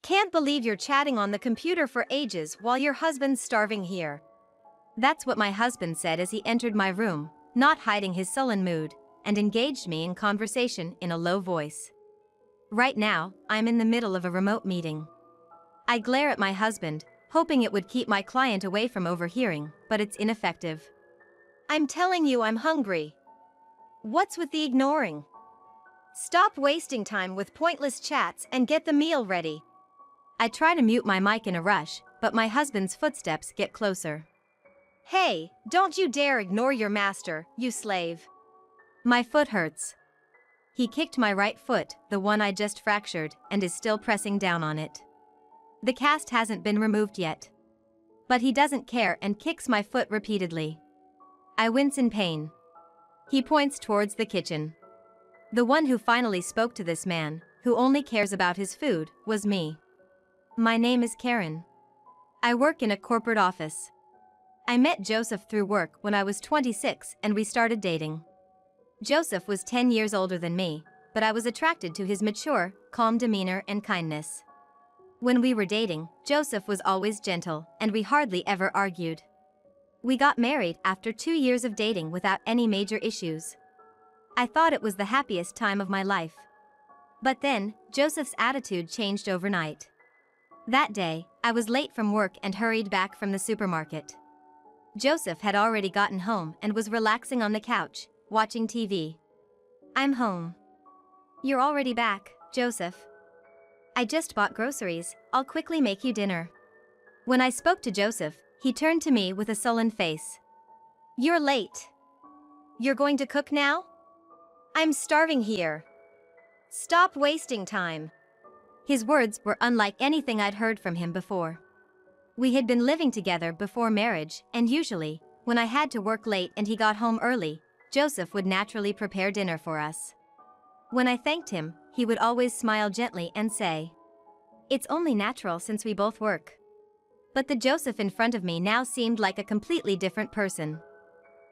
Can't believe you're chatting on the computer for ages while your husband's starving here. That's what my husband said as he entered my room, not hiding his sullen mood, and engaged me in conversation in a low voice. Right now, I'm in the middle of a remote meeting. I glare at my husband, hoping it would keep my client away from overhearing, but it's ineffective. I'm telling you I'm hungry. What's with the ignoring? Stop wasting time with pointless chats and get the meal ready. I try to mute my mic in a rush, but my husband's footsteps get closer. Hey, don't you dare ignore your master, you slave. My foot hurts. He kicked my right foot, the one I just fractured, and is still pressing down on it. The cast hasn't been removed yet. But he doesn't care and kicks my foot repeatedly. I wince in pain. He points towards the kitchen. The one who finally spoke to this man, who only cares about his food, was me. My name is Karen. I work in a corporate office. I met Joseph through work when I was 26 and we started dating. Joseph was 10 years older than me, but I was attracted to his mature, calm demeanor and kindness. When we were dating, Joseph was always gentle, and we hardly ever argued. We got married after 2 years of dating without any major issues. I thought it was the happiest time of my life. But then, Joseph's attitude changed overnight. That day, I was late from work and hurried back from the supermarket. Joseph had already gotten home and was relaxing on the couch, watching TV. I'm home. You're already back, Joseph. I just bought groceries, I'll quickly make you dinner. When I spoke to Joseph, he turned to me with a sullen face. You're late. You're going to cook now? I'm starving here. Stop wasting time. His words were unlike anything I'd heard from him before. We had been living together before marriage, and usually, when I had to work late and he got home early, Joseph would naturally prepare dinner for us. When I thanked him, he would always smile gently and say, "It's only natural since we both work." But the Joseph in front of me now seemed like a completely different person.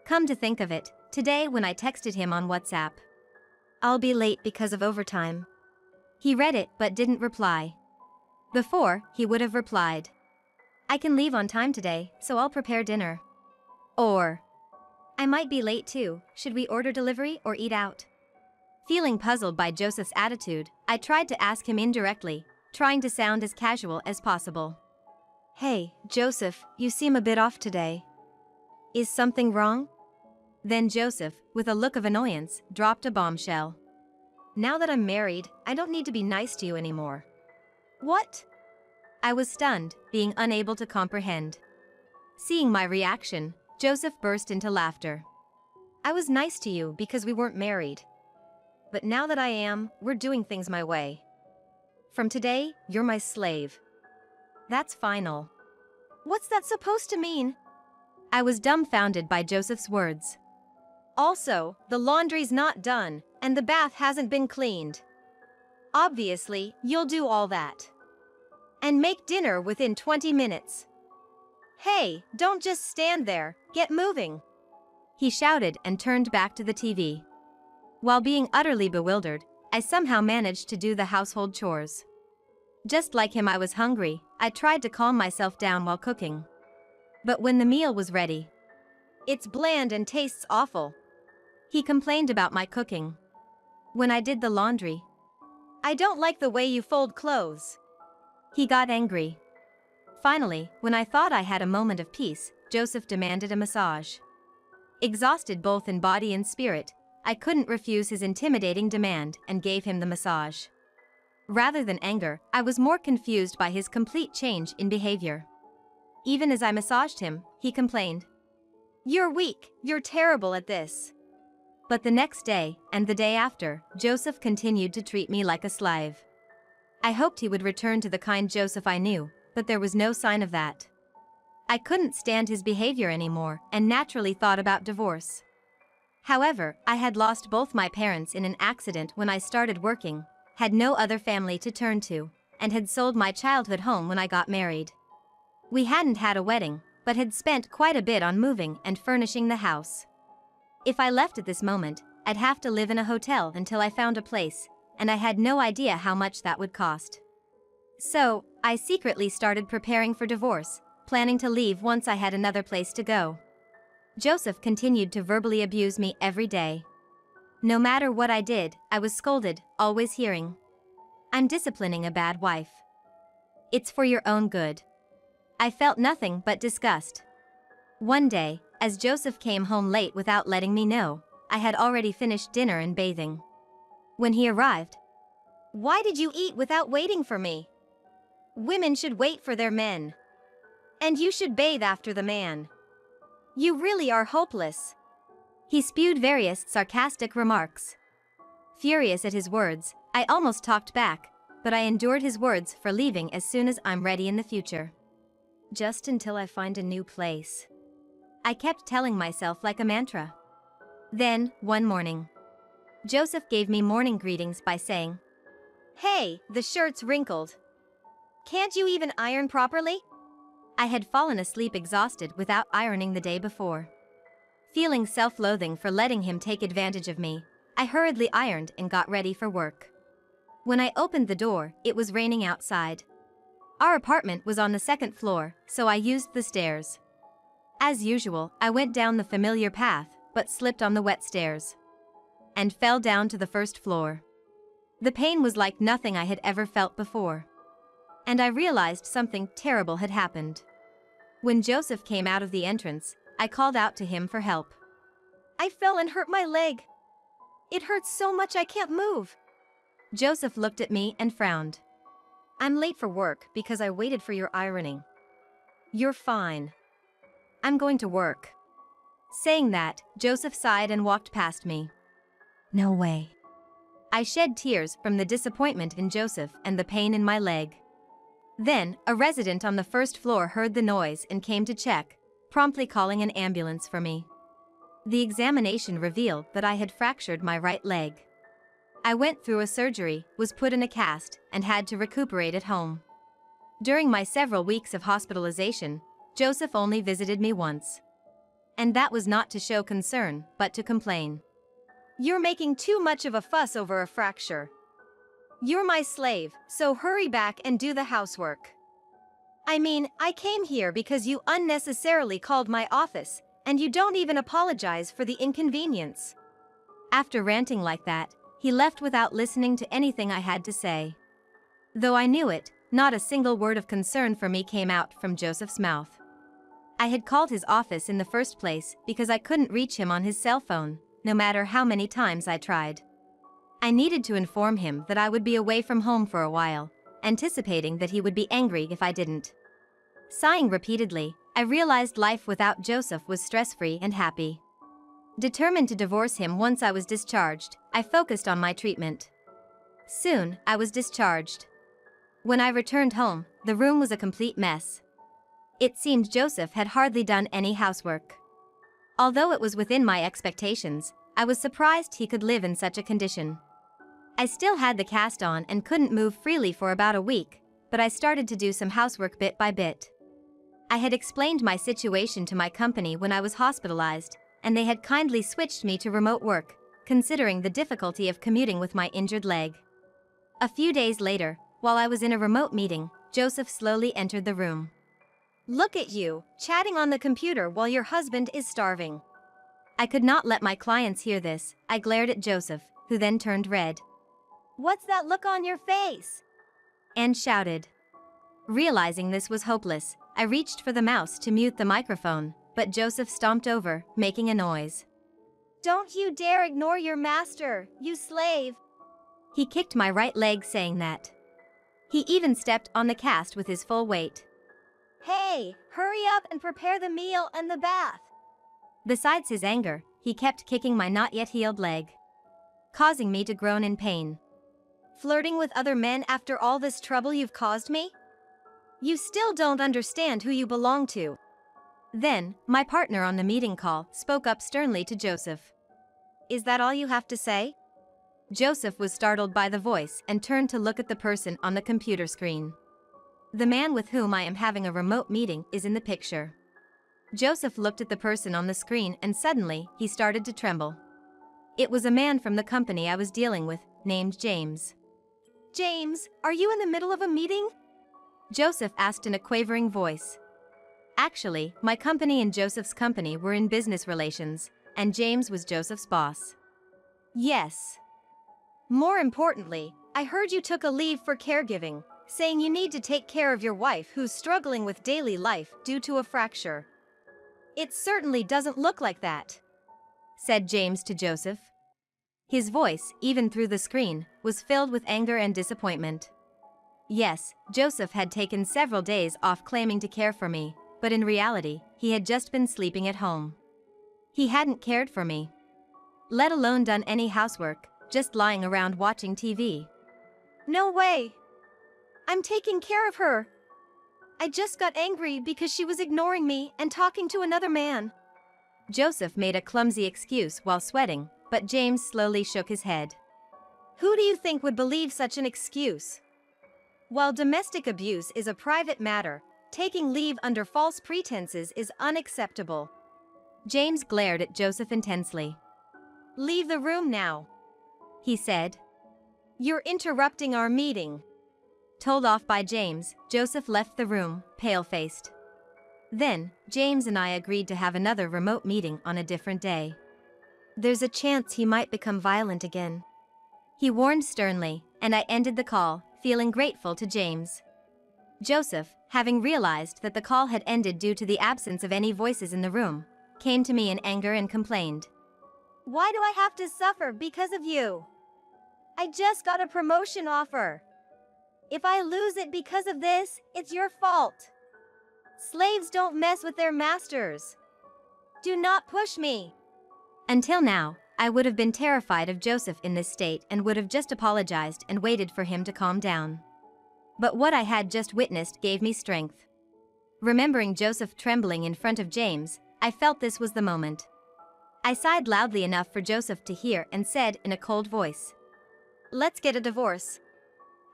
Come to think of it, today when I texted him on WhatsApp, "I'll be late because of overtime," he read it but didn't reply. Before, he would have replied, "I can leave on time today, so I'll prepare dinner." Or, "I might be late too, should we order delivery or eat out?" Feeling puzzled by Joseph's attitude, I tried to ask him indirectly, trying to sound as casual as possible. "Hey, Joseph, you seem a bit off today. Is something wrong?" Then Joseph, with a look of annoyance, dropped a bombshell. "Now that I'm married, I don't need to be nice to you anymore." What? I was stunned, being unable to comprehend. Seeing my reaction, Joseph burst into laughter. "I was nice to you because we weren't married. But now that I am, we're doing things my way. From today, you're my slave. That's final." What's that supposed to mean? I was dumbfounded by Joseph's words. Also, the laundry's not done, and the bath hasn't been cleaned. Obviously, you'll do all that. And make dinner within 20 minutes. Hey, don't just stand there, get moving. He shouted and turned back to the TV. While being utterly bewildered, I somehow managed to do the household chores. Just like him, I was hungry. I tried to calm myself down while cooking. But when the meal was ready, "It's bland and tastes awful," he complained about my cooking. When I did the laundry, "I don't like the way you fold clothes," he got angry. Finally, when I thought I had a moment of peace, Joseph demanded a massage. Exhausted both in body and spirit, I couldn't refuse his intimidating demand and gave him the massage. Rather than anger, I was more confused by his complete change in behavior. Even as I massaged him, he complained, "You're weak, you're terrible at this." But the next day, and the day after, Joseph continued to treat me like a slave. I hoped he would return to the kind Joseph I knew, but there was no sign of that. I couldn't stand his behavior anymore, and naturally thought about divorce. However, I had lost both my parents in an accident when I started working, had no other family to turn to, and had sold my childhood home when I got married. We hadn't had a wedding, but had spent quite a bit on moving and furnishing the house. If I left at this moment, I'd have to live in a hotel until I found a place, and I had no idea how much that would cost. So, I secretly started preparing for divorce, planning to leave once I had another place to go. Joseph continued to verbally abuse me every day. No matter what I did, I was scolded, always hearing, "I'm disciplining a bad wife. It's for your own good." I felt nothing but disgust. One day, as Joseph came home late without letting me know, I had already finished dinner and bathing. When he arrived, "Why did you eat without waiting for me? Women should wait for their men. And you should bathe after the man. You really are hopeless." He spewed various sarcastic remarks. Furious at his words, I almost talked back, but I endured his words for leaving as soon as I'm ready in the future. Just until I find a new place, I kept telling myself like a mantra. Then, one morning, Joseph gave me morning greetings by saying, "Hey, the shirt's wrinkled. Can't you even iron properly?" I had fallen asleep exhausted without ironing the day before. Feeling self-loathing for letting him take advantage of me, I hurriedly ironed and got ready for work. When I opened the door, it was raining outside. Our apartment was on the second floor, so I used the stairs. As usual, I went down the familiar path, but slipped on the wet stairs and fell down to the first floor. The pain was like nothing I had ever felt before. And I realized something terrible had happened. When Joseph came out of the entrance, I called out to him for help. "I fell and hurt my leg. It hurts so much I can't move." Joseph looked at me and frowned. "I'm late for work because I waited for your ironing. You're fine. I'm going to work." Saying that, Joseph sighed and walked past me. No way. I shed tears from the disappointment in Joseph and the pain in my leg. Then, a resident on the first floor heard the noise and came to check, promptly calling an ambulance for me. The examination revealed that I had fractured my right leg. I went through a surgery, was put in a cast, and had to recuperate at home. During my several weeks of hospitalization, Joseph only visited me once. And that was not to show concern, but to complain. "You're making too much of a fuss over a fracture. You're my slave, so hurry back and do the housework. I mean, I came here because you unnecessarily called my office, and you don't even apologize for the inconvenience." After ranting like that, he left without listening to anything I had to say. Though I knew it, not a single word of concern for me came out from Joseph's mouth. I had called his office in the first place because I couldn't reach him on his cell phone, no matter how many times I tried. I needed to inform him that I would be away from home for a while, anticipating that he would be angry if I didn't. Sighing repeatedly, I realized life without Joseph was stress-free and happy. Determined to divorce him once I was discharged, I focused on my treatment. Soon, I was discharged. When I returned home, the room was a complete mess. It seemed Joseph had hardly done any housework. Although it was within my expectations, I was surprised he could live in such a condition. I still had the cast on and couldn't move freely for about a week, but I started to do some housework bit by bit. I had explained my situation to my company when I was hospitalized, and they had kindly switched me to remote work, considering the difficulty of commuting with my injured leg. A few days later, while I was in a remote meeting, Joseph slowly entered the room. "Look at you, chatting on the computer while your husband is starving." I could not let my clients hear this. I glared at Joseph, who then turned red. "What's that look on your face?" and shouted. Realizing this was hopeless, I reached for the mouse to mute the microphone, but Joseph stomped over, making a noise. "Don't you dare ignore your master, you slave!" He kicked my right leg saying that. He even stepped on the cast with his full weight. "Hey, hurry up and prepare the meal and the bath." Besides his anger, he kept kicking my not yet healed leg, causing me to groan in pain. "Flirting with other men after all this trouble you've caused me? You still don't understand who you belong to." Then, my partner on the meeting call spoke up sternly to Joseph. "Is that all you have to say?" Joseph was startled by the voice and turned to look at the person on the computer screen. The man with whom I am having a remote meeting is in the picture. Joseph looked at the person on the screen and suddenly, he started to tremble. It was a man from the company I was dealing with, named James. "James, are you in the middle of a meeting?" Joseph asked in a quavering voice. Actually, my company and Joseph's company were in business relations, and James was Joseph's boss. Yes. More importantly, I heard you took a leave for caregiving, saying you need to take care of your wife who's struggling with daily life due to a fracture. It certainly doesn't look like that, said James to Joseph. His voice, even through the screen, was filled with anger and disappointment. Yes, Joseph had taken several days off claiming to care for me, but in reality, he had just been sleeping at home. He hadn't cared for me, let alone done any housework, just lying around watching TV. No way! I'm taking care of her. I just got angry because she was ignoring me and talking to another man. Joseph made a clumsy excuse while sweating, but James slowly shook his head. Who do you think would believe such an excuse? While domestic abuse is a private matter, taking leave under false pretenses is unacceptable. James glared at Joseph intensely. Leave the room now, he said. You're interrupting our meeting. Told off by James, Joseph left the room, pale-faced. Then, James and I agreed to have another remote meeting on a different day. There's a chance he might become violent again, he warned sternly, and I ended the call, feeling grateful to James. Joseph, having realized that the call had ended due to the absence of any voices in the room, came to me in anger and complained. Why do I have to suffer because of you? I just got a promotion offer. If I lose it because of this, it's your fault. Slaves don't mess with their masters. Do not push me. Until now, I would have been terrified of Joseph in this state and would have just apologized and waited for him to calm down. But what I had just witnessed gave me strength. Remembering Joseph trembling in front of James, I felt this was the moment. I sighed loudly enough for Joseph to hear and said in a cold voice, "Let's get a divorce."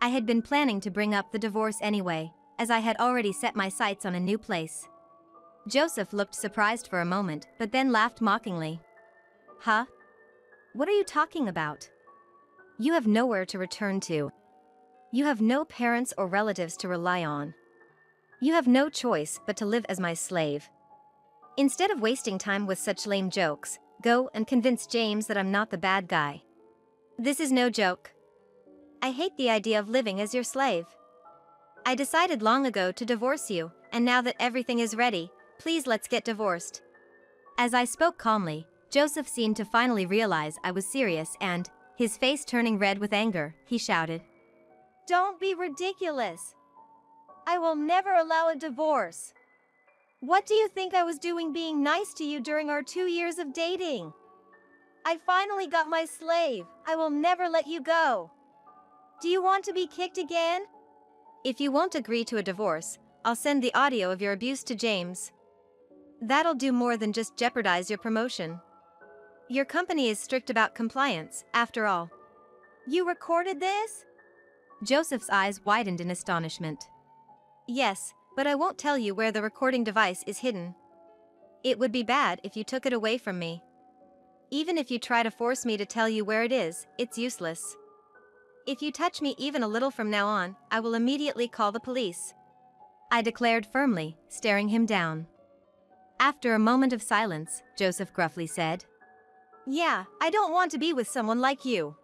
I had been planning to bring up the divorce anyway, as I had already set my sights on a new place. Joseph looked surprised for a moment, but then laughed mockingly. Huh? What are you talking about? You have nowhere to return to. You have no parents or relatives to rely on. You have no choice but to live as my slave. Instead of wasting time with such lame jokes, go and convince James that I'm not the bad guy. This is no joke. I hate the idea of living as your slave. I decided long ago to divorce you, and now that everything is ready, please let's get divorced. As I spoke calmly, Joseph seemed to finally realize I was serious and, his face turning red with anger, he shouted, "Don't be ridiculous. I will never allow a divorce. What do you think I was doing being nice to you during our 2 years of dating? I finally got my slave. I will never let you go. Do you want to be kicked again? If you won't agree to a divorce, I'll send the audio of your abuse to James. That'll do more than just jeopardize your promotion. Your company is strict about compliance, after all." You recorded this? Joseph's eyes widened in astonishment. Yes, but I won't tell you where the recording device is hidden. It would be bad if you took it away from me. Even if you try to force me to tell you where it is, it's useless. If you touch me even a little from now on, I will immediately call the police, I declared firmly, staring him down. After a moment of silence, Joseph gruffly said, "Yeah, I don't want to be with someone like you.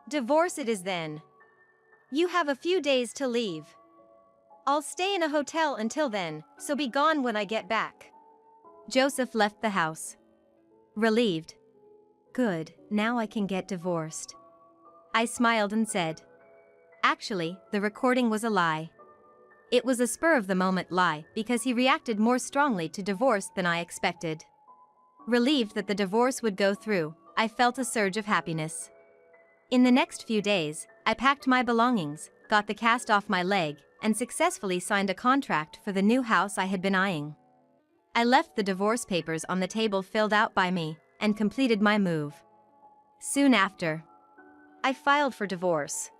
Divorce it is then. You have a few days to leave. I'll stay in a hotel until then, so be gone when I get back." Joseph left the house. Relieved. Good, now I can get divorced. I smiled and said. Actually, the recording was a lie. It was a spur-of-the-moment lie because he reacted more strongly to divorce than I expected. Relieved that the divorce would go through, I felt a surge of happiness. In the next few days, I packed my belongings, got the cast off my leg, and successfully signed a contract for the new house I had been eyeing. I left the divorce papers on the table filled out by me, and completed my move. Soon after, I filed for divorce.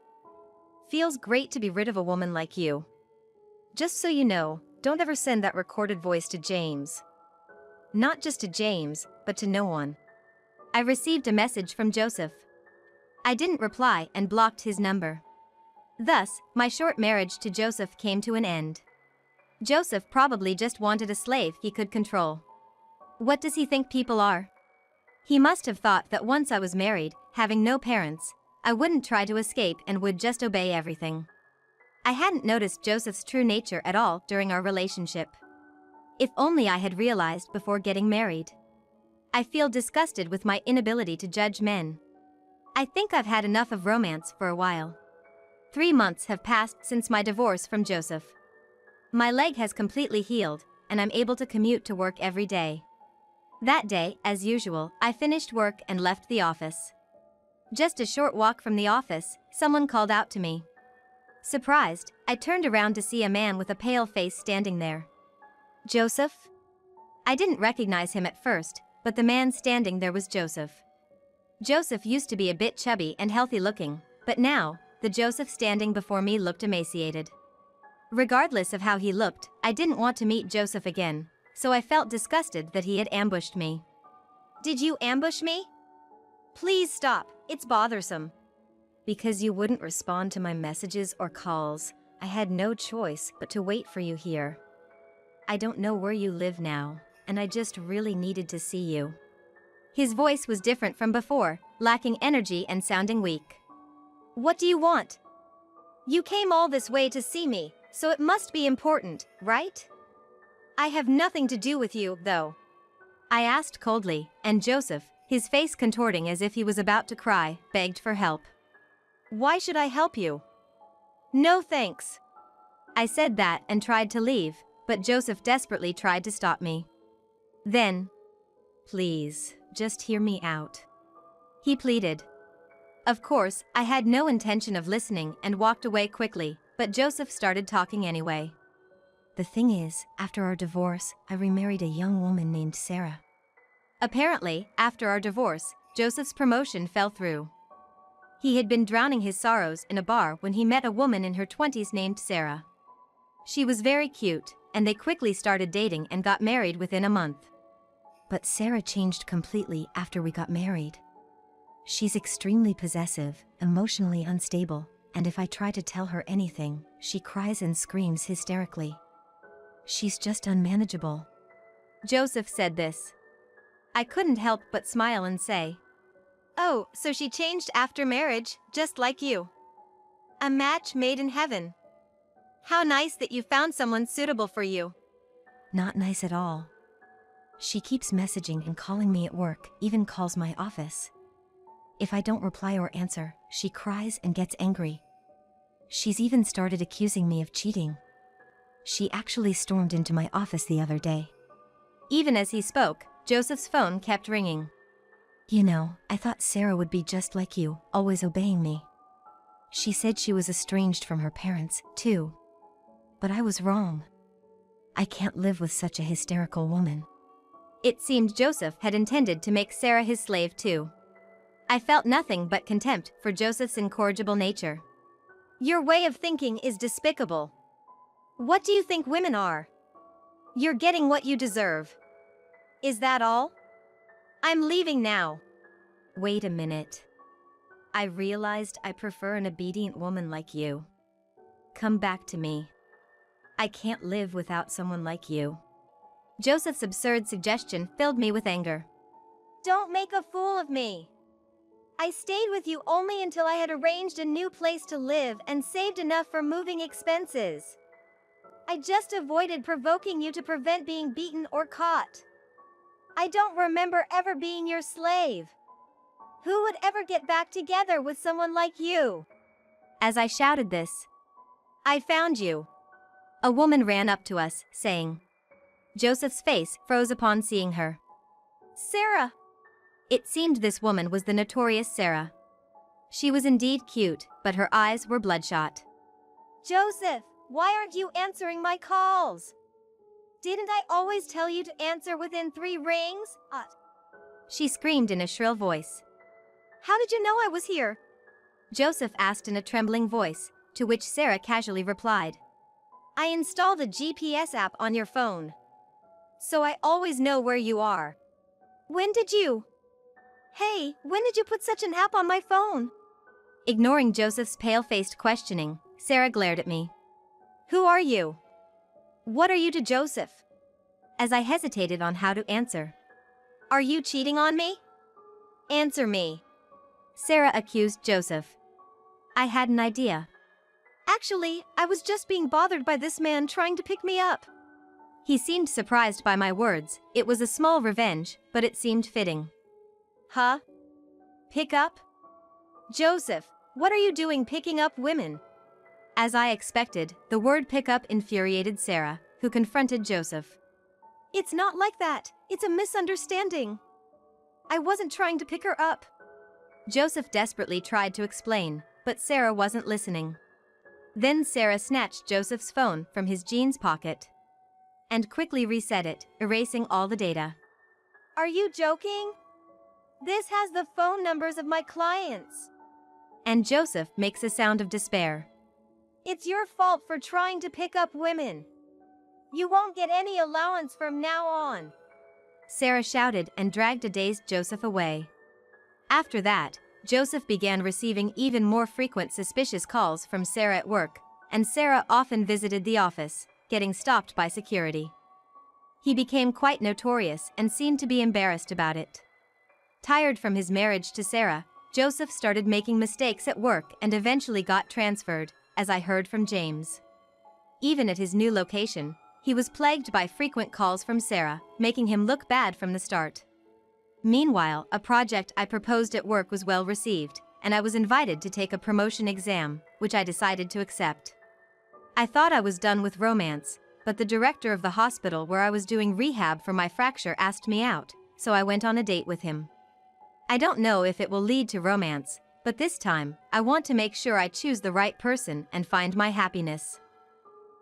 Feels great to be rid of a woman like you. Just so you know, don't ever send that recorded voice to James. Not just to James, but to no one. I received a message from Joseph. I didn't reply and blocked his number. Thus, my short marriage to Joseph came to an end. Joseph probably just wanted a slave he could control. What does he think people are? He must have thought that once I was married, having no parents, I wouldn't try to escape and would just obey everything. I hadn't noticed Joseph's true nature at all during our relationship. If only I had realized before getting married. I feel disgusted with my inability to judge men. I think I've had enough of romance for a while. 3 months have passed since my divorce from Joseph. My leg has completely healed, and I'm able to commute to work every day. That day, as usual, I finished work and left the office. Just a short walk from the office, someone called out to me. Surprised, I turned around to see a man with a pale face standing there. Joseph? I didn't recognize him at first, but the man standing there was Joseph. Joseph used to be a bit chubby and healthy looking, but now, the Joseph standing before me looked emaciated. Regardless of how he looked, I didn't want to meet Joseph again, so I felt disgusted that he had ambushed me. Did you ambush me? Please stop, it's bothersome. Because you wouldn't respond to my messages or calls, I had no choice but to wait for you here. I don't know where you live now, and I just really needed to see you. His voice was different from before, lacking energy and sounding weak. What do you want? You came all this way to see me, so it must be important, right? I have nothing to do with you, though. I asked coldly, and Joseph, his face contorting as if he was about to cry, begged for help. Why should I help you? No thanks. I said that and tried to leave, but Joseph desperately tried to stop me. Then, please, just hear me out. He pleaded. Of course, I had no intention of listening and walked away quickly, but Joseph started talking anyway. The thing is, after our divorce, I remarried a young woman named Sarah. Apparently, after our divorce, Joseph's promotion fell through. He had been drowning his sorrows in a bar when he met a woman in her 20s named Sarah. She was very cute, and they quickly started dating and got married within a month. But Sarah changed completely after we got married. She's extremely possessive, emotionally unstable, and if I try to tell her anything, she cries and screams hysterically. She's just unmanageable. Joseph said this. I couldn't help but smile and say, "Oh, so she changed after marriage, just like you. A match made in heaven. How nice that you found someone suitable for you." Not nice at all. She keeps messaging and calling me at work, even calls my office. If I don't reply or answer, she cries and gets angry. She's even started accusing me of cheating. She actually stormed into my office the other day. Even as he spoke, Joseph's phone kept ringing. You know, I thought Sarah would be just like you, always obeying me. She said she was estranged from her parents, too. But I was wrong. I can't live with such a hysterical woman. It seemed Joseph had intended to make Sarah his slave too. I felt nothing but contempt for Joseph's incorrigible nature. Your way of thinking is despicable. What do you think women are? You're getting what you deserve. Is that all? I'm leaving now. Wait a minute. I realized I prefer an obedient woman like you. Come back to me. I can't live without someone like you. Joseph's absurd suggestion filled me with anger. Don't make a fool of me. I stayed with you only until I had arranged a new place to live and saved enough for moving expenses. I just avoided provoking you to prevent being beaten or caught. I don't remember ever being your slave. Who would ever get back together with someone like you? As I shouted this, I found you. A woman ran up to us, saying. Joseph's face froze upon seeing her. Sarah! It seemed this woman was the notorious Sarah. She was indeed cute, but her eyes were bloodshot. Joseph, why aren't you answering my calls? Didn't I always tell you to answer within 3 rings? She screamed in a shrill voice. How did you know I was here? Joseph asked in a trembling voice, to which Sarah casually replied. I installed a GPS app on your phone. So I always know where you are. When did you? Hey, when did you put such an app on my phone? Ignoring Joseph's pale-faced questioning, Sarah glared at me. Who are you? What are you to Joseph? As I hesitated on how to answer. Are you cheating on me? Answer me. Sarah accused Joseph. I had an idea. Actually, I was just being bothered by this man trying to pick me up. He seemed surprised by my words. It was a small revenge, but it seemed fitting. Huh? Pick up? Joseph, what are you doing picking up women? As I expected, the word pick up infuriated Sarah, who confronted Joseph. It's not like that. It's a misunderstanding. I wasn't trying to pick her up. Joseph desperately tried to explain, but Sarah wasn't listening. Then Sarah snatched Joseph's phone from his jeans pocket and quickly reset it, erasing all the data. Are you joking? This has the phone numbers of my clients. And Joseph makes a sound of despair. It's your fault for trying to pick up women. You won't get any allowance from now on. Sarah shouted and dragged a dazed Joseph away. After that, Joseph began receiving even more frequent suspicious calls from Sarah at work, and Sarah often visited the office, getting stopped by security. He became quite notorious and seemed to be embarrassed about it. Tired from his marriage to Sarah, Joseph started making mistakes at work and eventually got transferred, as I heard from James. Even at his new location, he was plagued by frequent calls from Sarah, making him look bad from the start. Meanwhile, a project I proposed at work was well received, and I was invited to take a promotion exam, which I decided to accept. I thought I was done with romance, but the director of the hospital where I was doing rehab for my fracture asked me out, so I went on a date with him. I don't know if it will lead to romance, but this time, I want to make sure I choose the right person and find my happiness.